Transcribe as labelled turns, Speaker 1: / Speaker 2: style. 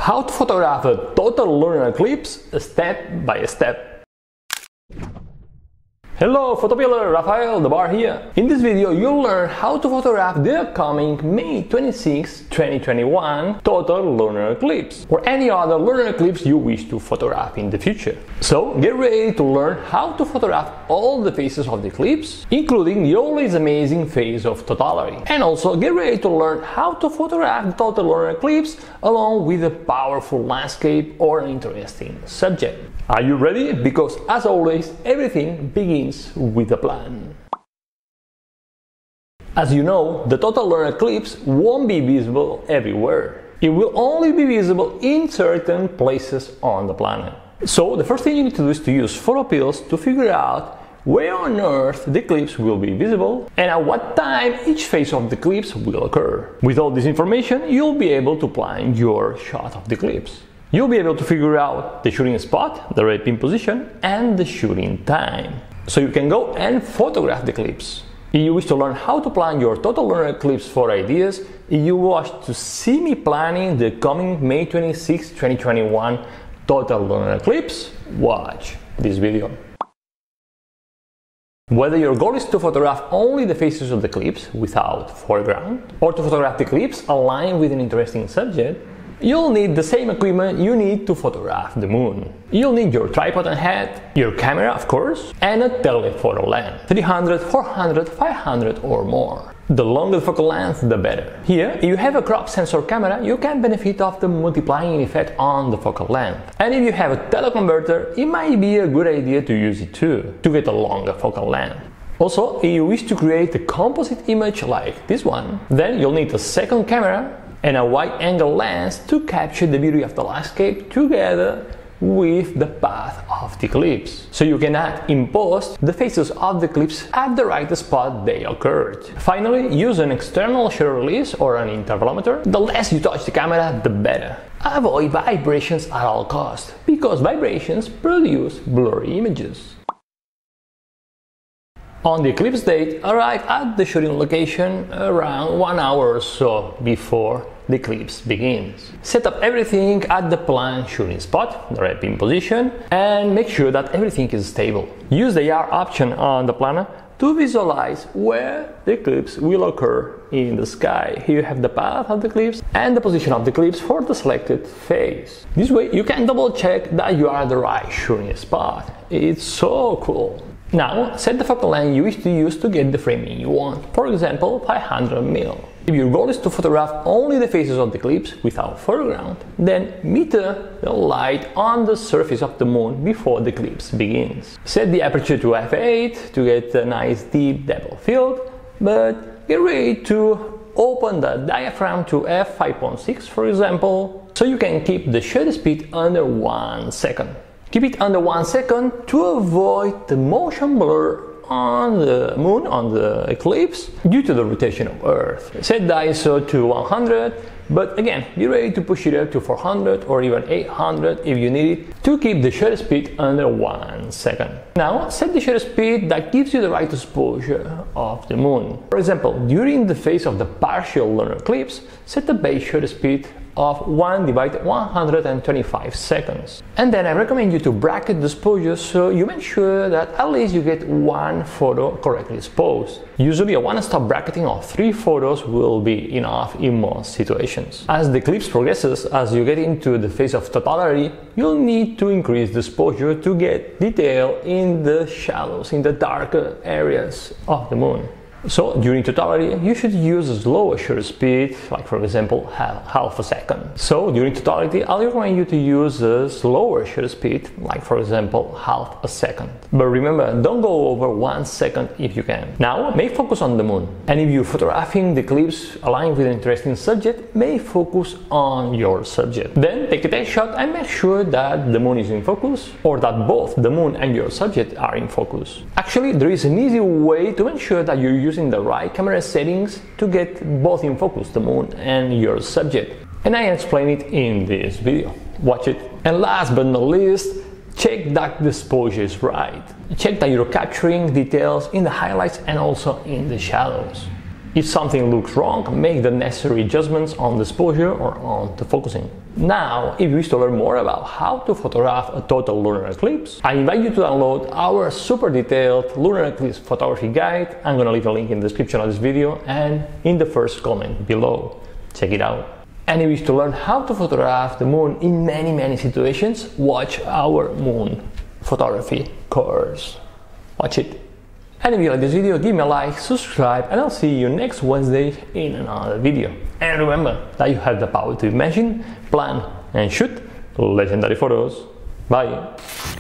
Speaker 1: How to photograph a total lunar eclipse step by step. Hello photopiller, Rafael the Bar here. In this video you'll learn how to photograph the upcoming May 26, 2021 total lunar eclipse or any other lunar eclipse you wish to photograph in the future. So get ready to learn how to photograph all the phases of the eclipse, including the always amazing phase of totality. And also get ready to learn how to photograph the total lunar eclipse along with a powerful landscape or an interesting subject. Are you ready? Because as always, everything begins with a plan. As you know, the total lunar eclipse won't be visible everywhere. It will only be visible in certain places on the planet. So the first thing you need to do is to use photopills to figure out where on Earth the eclipse will be visible and at what time each phase of the eclipse will occur. With all this information, you'll be able to plan your shot of the eclipse. You'll be able to figure out the shooting spot, the red pin position, and the shooting time. So you can go and photograph the eclipse. If you wish to learn how to plan your total lunar eclipse for ideas, if you wish to see me planning the coming May 26, 2021 total lunar eclipse, watch this video. Whether your goal is to photograph only the phases of the eclipse without foreground, or to photograph the eclipse aligned with an interesting subject, you'll need the same equipment you need to photograph the moon. You'll need your tripod and head, your camera of course, and a telephoto lens, 300, 400, 500 or more. The longer the focal length, the better. Here, if you have a crop sensor camera, you can benefit of the multiplying effect on the focal length. And if you have a teleconverter, it might be a good idea to use it too, to get a longer focal length. Also, if you wish to create a composite image like this one, then you'll need a second camera and a wide-angle lens to capture the beauty of the landscape together with the path of the eclipse. So you can add in post the phases of the eclipse at the right spot they occurred. Finally, use an external shutter release or an intervalometer. The less you touch the camera, the better. Avoid vibrations at all costs, because vibrations produce blurry images. On the eclipse date, arrive at the shooting location around 1 hour or so before the eclipse begins. Set up everything at the planned shooting spot, the red pin position, and make sure that everything is stable. Use the IR option on the planner to visualize where the eclipse will occur in the sky. Here you have the path of the eclipse and the position of the eclipse for the selected phase. This way you can double check that you are at the right shooting spot. It's so cool. Now, set the focal length you wish to use to get the framing you want, for example 500mm. If your goal is to photograph only the phases of the eclipse without foreground, then meter the light on the surface of the moon before the eclipse begins. Set the aperture to f8 to get a nice deep depth of field, but get ready to open the diaphragm to f5.6 for example, so you can keep the shutter speed under 1 second. Keep it under 1 second to avoid the motion blur on the moon, on the eclipse, due to the rotation of Earth. Set the ISO to 100, but again, be ready to push it up to 400 or even 800 if you need it to keep the shutter speed under 1 second. Now, set the shutter speed that gives you the right exposure of the moon. For example, during the phase of the partial lunar eclipse, set the base shutter speed of 1 divided 125 seconds. And then I recommend you to bracket the exposure so you make sure that at least you get one photo correctly exposed. Usually a one-stop bracketing of 3 photos will be enough in most situations. As the eclipse progresses, as you get into the phase of totality, you'll need to increase the exposure to get detail in the shadows, in the darker areas of the moon. So during totality, you should use a slower shutter speed, like for example half a second. So during totality, I'll recommend you to use a slower shutter speed, like for example half a second. But remember, don't go over 1 second if you can. Now, make focus on the moon. And if you're photographing the eclipse aligned with an interesting subject, make focus on your subject. Then take a test shot and make sure that the moon is in focus, or that both the moon and your subject are in focus. Actually, there is an easy way to ensure that you're using the right camera settings to get both in focus, the moon and your subject. And I explain it in this video. Watch it. And last but not least, check that the exposure is right. Check that you're capturing details in the highlights and also in the shadows. If something looks wrong, make the necessary adjustments on the exposure or on the focusing. Now, if you wish to learn more about how to photograph a total lunar eclipse, I invite you to download our super detailed lunar eclipse photography guide. I'm gonna leave a link in the description of this video and in the first comment below. Check it out. And if you wish to learn how to photograph the moon in many situations, watch our moon photography course. Watch it. And if you like this video, give me a like, subscribe, and I'll see you next Wednesday in another video. And remember that you have the power to imagine, plan, and shoot legendary photos. Bye!